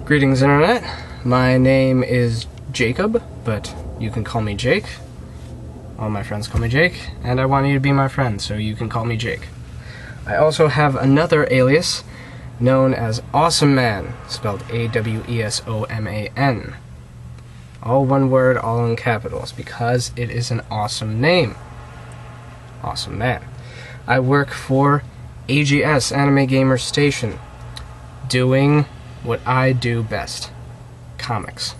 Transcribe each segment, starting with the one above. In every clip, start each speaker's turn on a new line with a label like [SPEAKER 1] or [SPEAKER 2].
[SPEAKER 1] Greetings, Internet. My name is Jacob, but you can call me Jake. All my friends call me Jake, and I want you to be my friend, so you can call me Jake. I also have another alias known as Awesome Man, spelled A-W-E-S-O-M-A-N. All one word, all in capitals, because it is an awesome name. Awesome Man. I work for AGS, Anime Gamer Station, doing what I do best, comics.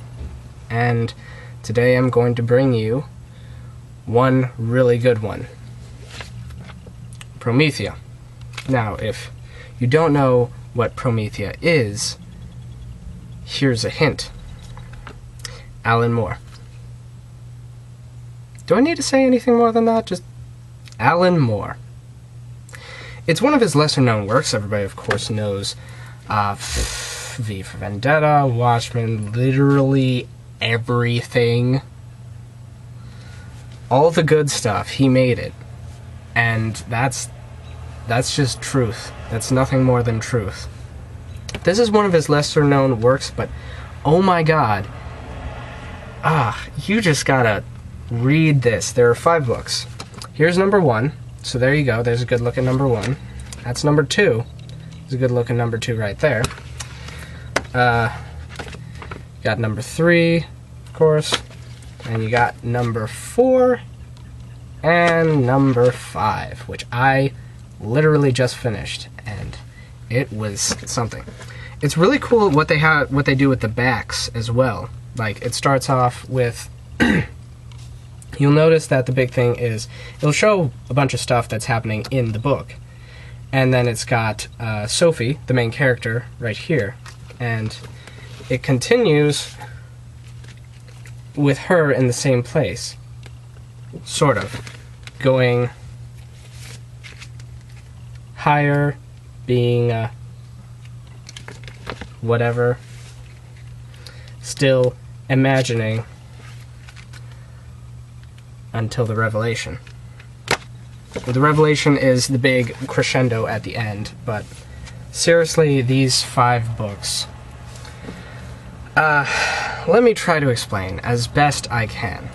[SPEAKER 1] And today I'm going to bring you one really good one, Promethea. Now, if you don't know what Promethea is, here's a hint. Alan Moore. Do I need to say anything more than that? Just Alan Moore. It's one of his lesser-known works. Everybody, of course, knows V for Vendetta, Watchmen, literally everything. All the good stuff, he made it. And that's just truth. That's nothing more than truth. This is one of his lesser-known works, but oh my god. You just gotta read this. There are 5 books. Here's number 1. So there you go. There's a good-looking number 1. That's number 2. There's a good-looking number 2 right there. Got number 3, of course. And you got number 4 and number 5, which I literally just finished, and it was something. It's really cool what they do with the backs as well. Like, it starts off with you'll notice that the big thing is it'll show a bunch of stuff that's happening in the book. And then it's got Sophie, the main character, right here. And it continues with her in the same place. Sort of. Going higher, being whatever. Still imagining until the revelation. The revelation is the big crescendo at the end, but seriously, these 5 books. Let me try to explain as best I can.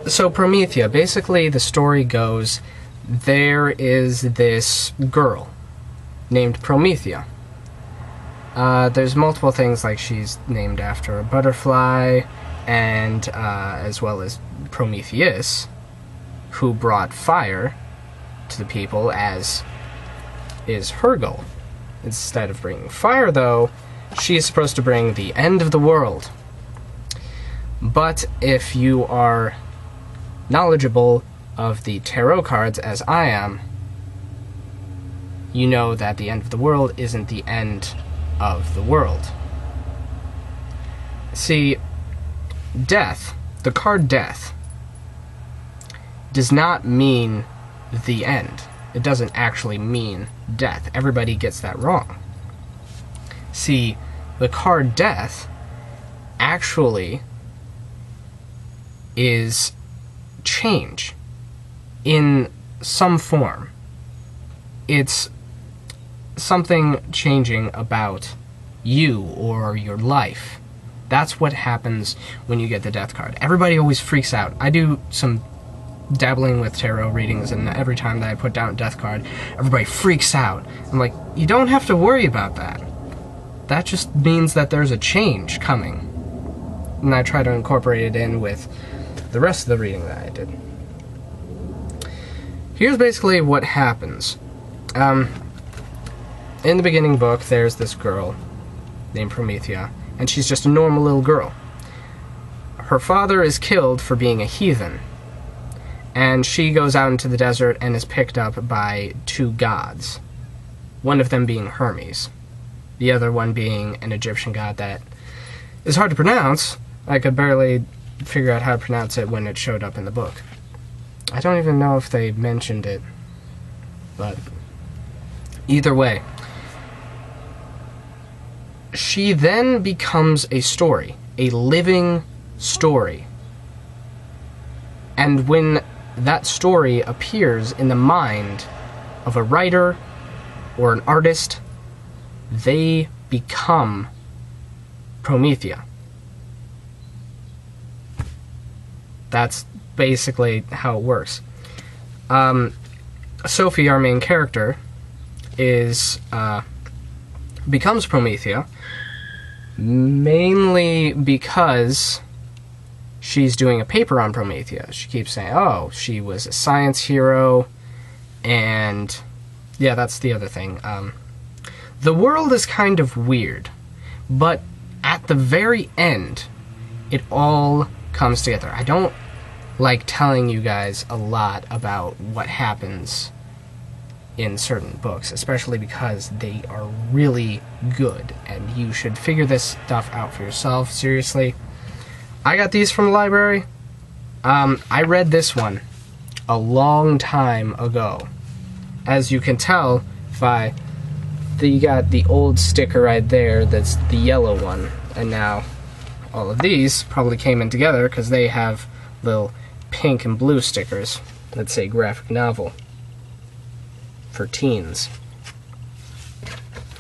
[SPEAKER 1] So Promethea, basically the story goes, there is this girl named Promethea. There's multiple things, like she's named after a butterfly, and as well as Prometheus, who brought fire to the people, as is her goal. Instead of bringing fire, though, she is supposed to bring the end of the world. But if you are knowledgeable of the tarot cards, as I am, you know that the end of the world isn't the end of the world. See, death, the card death, does not mean the end. It doesn't actually mean death. Everybody gets that wrong. See, the card death actually is change in some form. It's something changing about you or your life. That's what happens when you get the death card. Everybody always freaks out. I do some dabbling with tarot readings, and every time that I put down a death card, everybody freaks out. I'm like, you don't have to worry about that. That just means that there's a change coming. And I try to incorporate it in with the rest of the reading that I did. Here's basically what happens. In the beginning book, there's this girl named Promethea, and she's just a normal little girl. Her father is killed for being a heathen, and she goes out into the desert and is picked up by 2 gods. One of them being Hermes, the other one being an Egyptian god that is hard to pronounce. I could barely figure out how to pronounce it when it showed up in the book. I don't even know if they mentioned it, but either way. She then becomes a story, a living story. And when that story appears in the mind of a writer or an artist they become Promethea. That's basically how it works. Sophie, our main character, becomes Promethea mainly because she's doing a paper on Promethea. She keeps saying, oh, she was a science hero, and yeah, that's the other thing. The world is kind of weird, but at the very end, it all comes together. I don't like telling you guys a lot about what happens in certain books, especially because they are really good, and you should figure this stuff out for yourself. Seriously. I got these from the library. I read this one a long time ago. As you can tell, you got the old sticker right there, that's the yellow one, and now all of these probably came in together because they have little pink and blue stickers that say graphic novel for teens.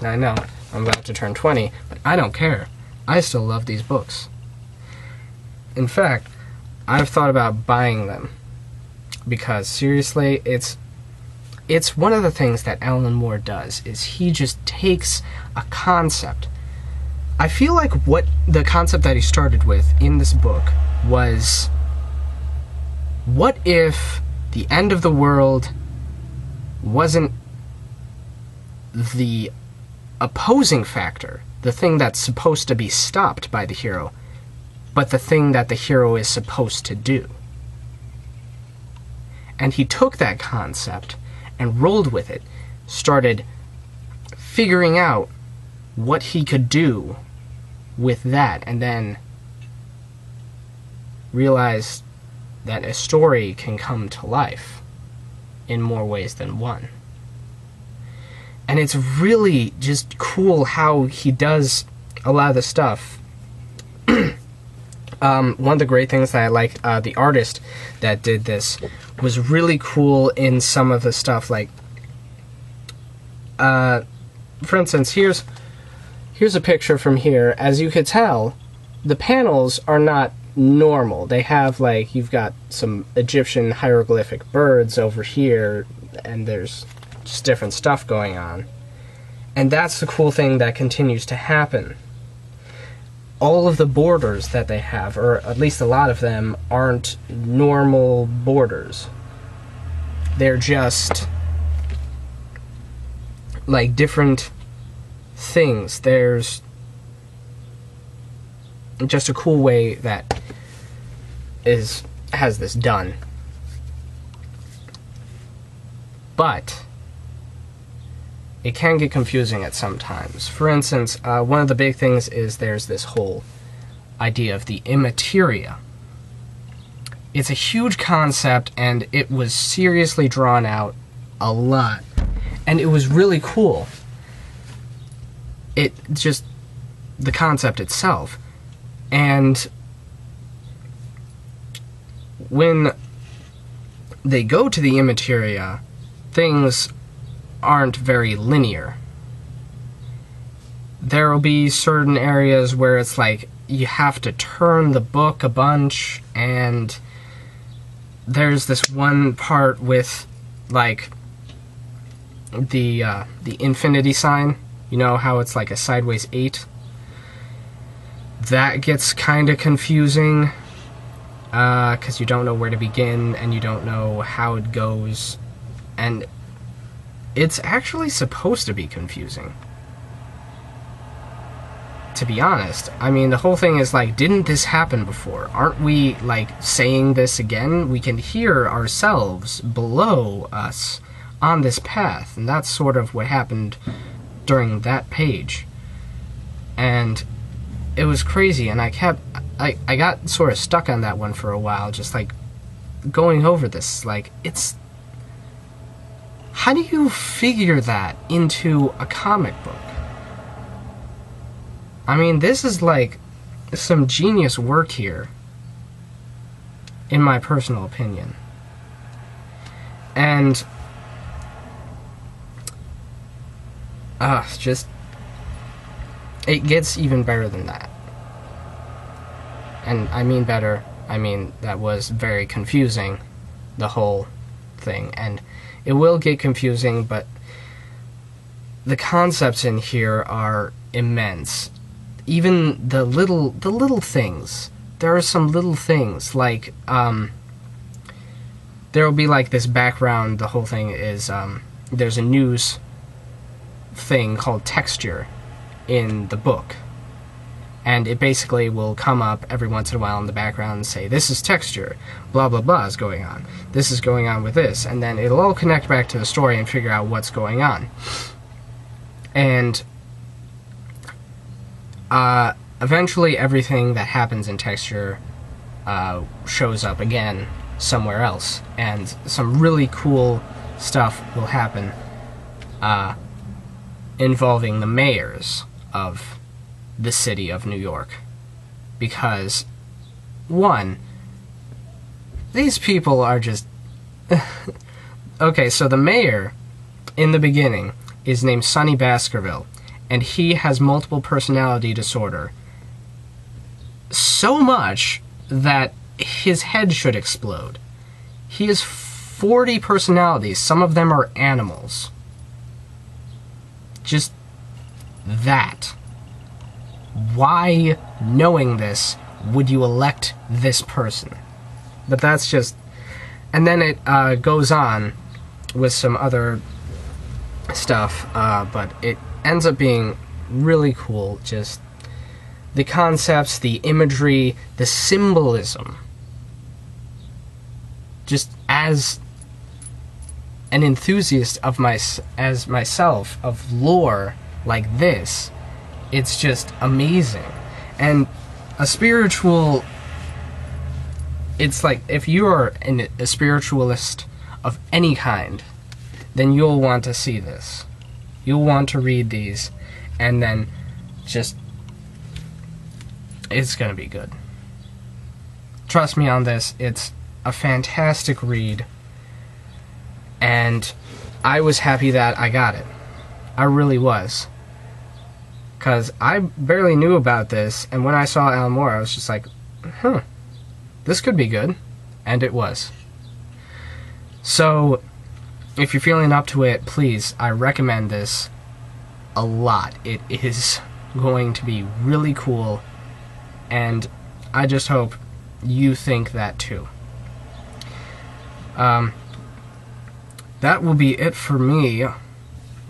[SPEAKER 1] I know, I'm about to turn 20, but I don't care. I still love these books. In fact, I've thought about buying them because seriously, it's one of the things that Alan Moore does, is he just takes a concept. I feel like what the concept that he started with in this book was, what if the end of the world wasn't the opposing factor, the thing that's supposed to be stopped by the hero, but the thing that the hero is supposed to do? And he took that concept and rolled with it, started figuring out what he could do with that, and then realized that a story can come to life in more ways than one. And it's really just cool how he does a lot of the stuff. One of the great things that I like, the artist that did this was really cool in some of the stuff, like, for instance, here's a picture from here. As you could tell, the panels are not normal. They have, like, you've got some Egyptian hieroglyphic birds over here, and there's just different stuff going on. And that's the cool thing that continues to happen. All of the borders that they have, or at least a lot of them, aren't normal borders. They're just like different things. There's just a cool way that has this done. But it can get confusing at some times. For instance, one of the big things is there's this whole idea of the immateria. It's a huge concept, and it was seriously drawn out a lot. And it was really cool. It just, the concept itself. And when they go to the immateria, things aren't very linear. There will be certain areas where it's like you have to turn the book a bunch, and there's this one part with like the infinity sign. You know how it's like a sideways 8? That gets kind of confusing because you don't know where to begin and you don't know how it goes, and it's actually supposed to be confusing, to be honest. I mean, the whole thing is like, didn't this happen before? Aren't we, like, saying this again? We can hear ourselves below us on this path, and that's sort of what happened during that page. And it was crazy, and I got sort of stuck on that one for a while, just like going over this. Like, it's, how do you figure that into a comic book? I mean, this is like some genius work here, in my personal opinion. And just it gets even better than that. And I mean better, I mean that was very confusing, the whole thing. And it will get confusing, but the concepts in here are immense. Even the little things. There are some little things, like, there will be, like, this background. The whole thing is, there's a news thing called texture in the book. And it basically will come up every once in a while in the background and say, this is texture, blah blah blah is going on. This is going on with this. And then it'll all connect back to the story and figure out what's going on. And eventually everything that happens in texture shows up again somewhere else. And some really cool stuff will happen involving the mayors of the city of New York. Because, one, these people are just... Okay, so the mayor, in the beginning, is named Sonny Baskerville, and he has multiple personality disorder. So much that his head should explode. He has 40 personalities. Some of them are animals. Just that. Why, knowing this, would you elect this person? But that's just... And then it goes on with some other stuff, but it ends up being really cool. Just the concepts, the imagery, the symbolism. Just as an enthusiast of myself of lore like this, it's just amazing. And a spiritual... It's like, if you are a spiritualist of any kind, then you'll want to see this. You'll want to read these, and then just... It's gonna be good. Trust me on this, it's a fantastic read, and I was happy that I got it. I really was. Because I barely knew about this, and when I saw Alan Moore, I was just like, this could be good. And it was. So, if you're feeling up to it, please, I recommend this a lot. It is going to be really cool, and I just hope you think that too. That will be it for me.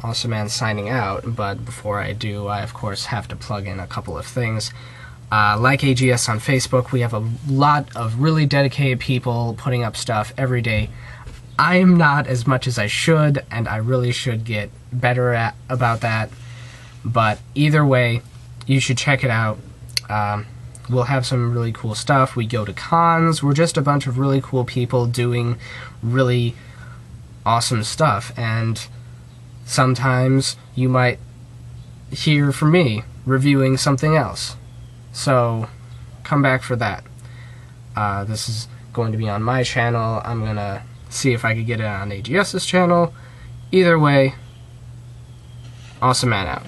[SPEAKER 1] Awesome Man signing out, but before I do, I of course have to plug in a couple of things. Like AGS on Facebook, we have a lot of really dedicated people putting up stuff every day. I am not as much as I should, and I really should get better about that. But either way, you should check it out. We'll have some really cool stuff. We go to cons. We're just a bunch of really cool people doing really awesome stuff. And sometimes you might hear from me reviewing something else. So come back for that. This is going to be on my channel. I'm going to see if I could get it on AGS's channel. Either way, Awesome Man out.